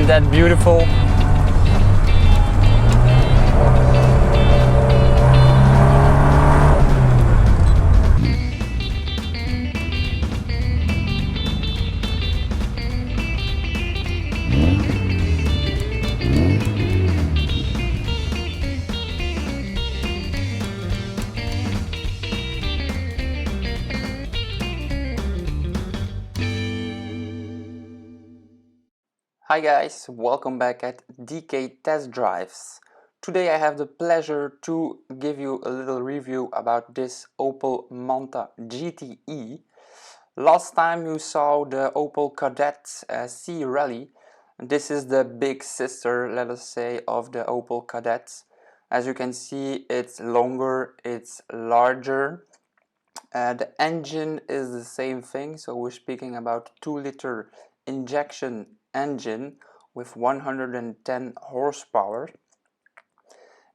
that beautiful? Hi guys, welcome back at DK Test Drives. Today I have the pleasure to give you a little review about this Opel Manta GT. Last time you saw the Opel Kadett C Rally. This is the big sister, let us say, of the Opel Kadett. As you can see, it's longer, it's larger. The engine is the same thing, so we're speaking about 2-liter injection engine with 110 horsepower.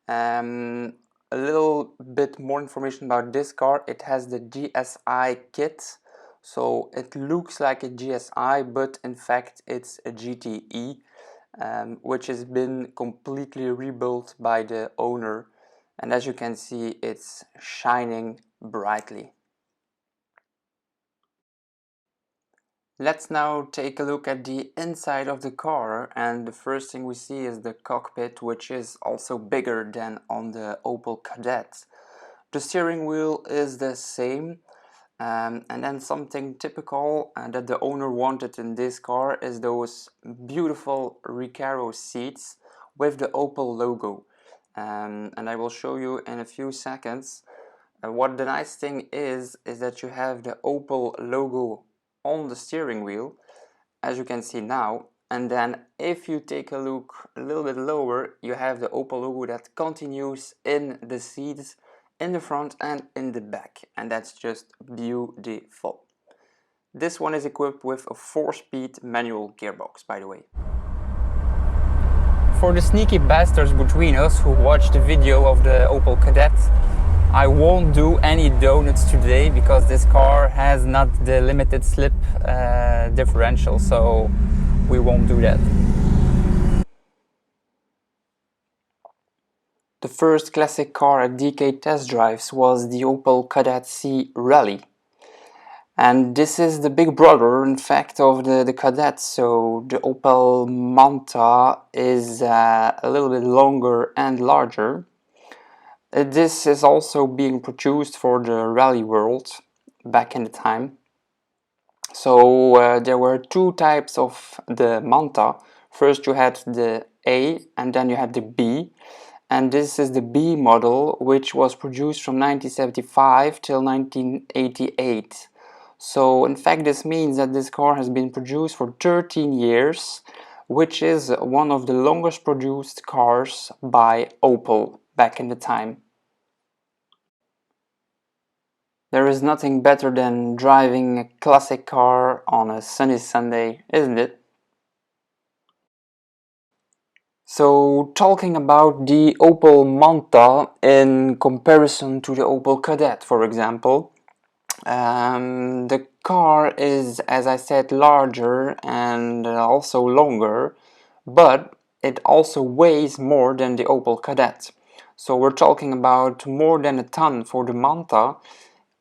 A little bit more information about this car. It has the GSI kit, so it looks like a GSI, but in fact it's a GTE, which has been completely rebuilt by the owner, and as you can see, it's shining brightly. Let's now take a look at the inside of the car, and the first thing we see is the cockpit, which is also bigger than on the Opel Kadett. The steering wheel is the same, and then something typical that the owner wanted in this car is those beautiful Recaro seats with the Opel logo, and I will show you in a few seconds. What the nice thing is that you have the Opel logo on the steering wheel, as you can see now, and then if you take a look a little bit lower, you have the Opel logo that continues in the seats in the front and in the back, and that's just beautiful. This one is equipped with a 4-speed manual gearbox, by the way. For the sneaky bastards between us who watched the video of the Opel Kadett, I won't do any donuts today because this car has not the limited slip differential, so we won't do that. The first classic car at DK Test Drives was the Opel Kadett C Rally. And this is the big brother, in fact, of the Kadett, so the Opel Manta is a little bit longer and larger. This is also being produced for the rally world back in the time. So there were two types of the Manta. First you had the A and then you had the B. And this is the B model, which was produced from 1975 till 1988. So in fact this means that this car has been produced for 13 years, which is one of the longest produced cars by Opel back in the time. There is nothing better than driving a classic car on a sunny Sunday, isn't it? So, talking about the Opel Manta in comparison to the Opel Kadett, for example, the car is, as I said, larger and also longer, but it also weighs more than the Opel Kadett. So we're talking about more than a ton for the Manta,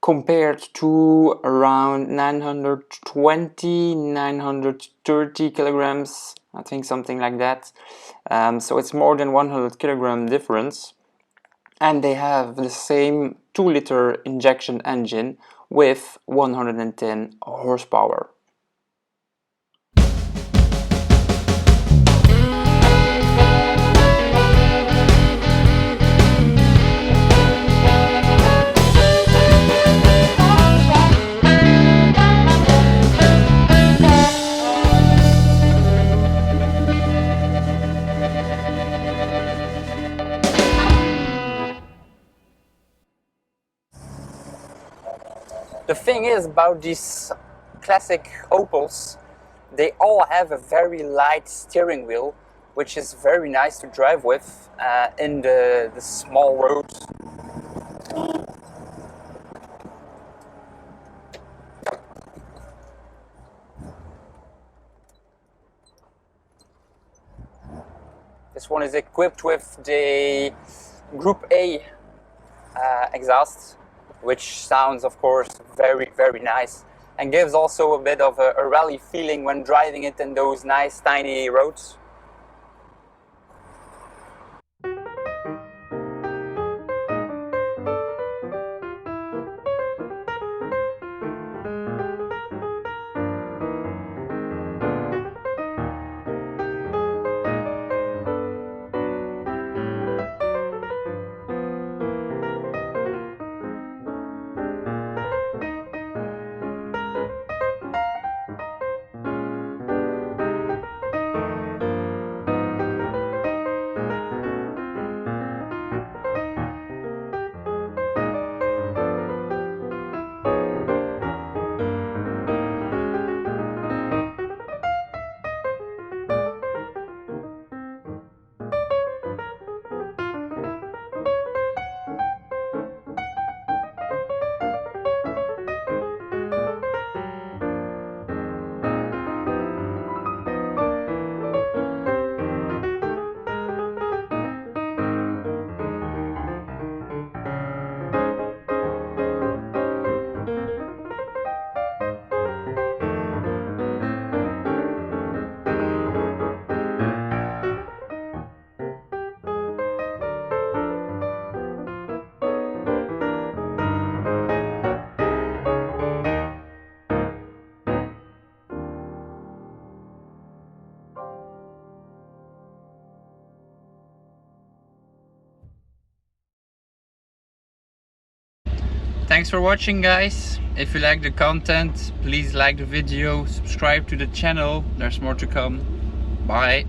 compared to around 920, 930 kilograms, I think something like that. So it's more than 100 kilogram difference. And they have the same 2-liter injection engine with 110 horsepower. The thing is about these classic Opels, they all have a very light steering wheel, which is very nice to drive with in the small roads. This one is equipped with the Group A exhaust, which sounds of course very, very nice and gives also a bit of a rally feeling when driving it in those nice tiny roads. Thanks for watching, guys. If you like the content, please like the video, subscribe to the channel, there's more to come. Bye.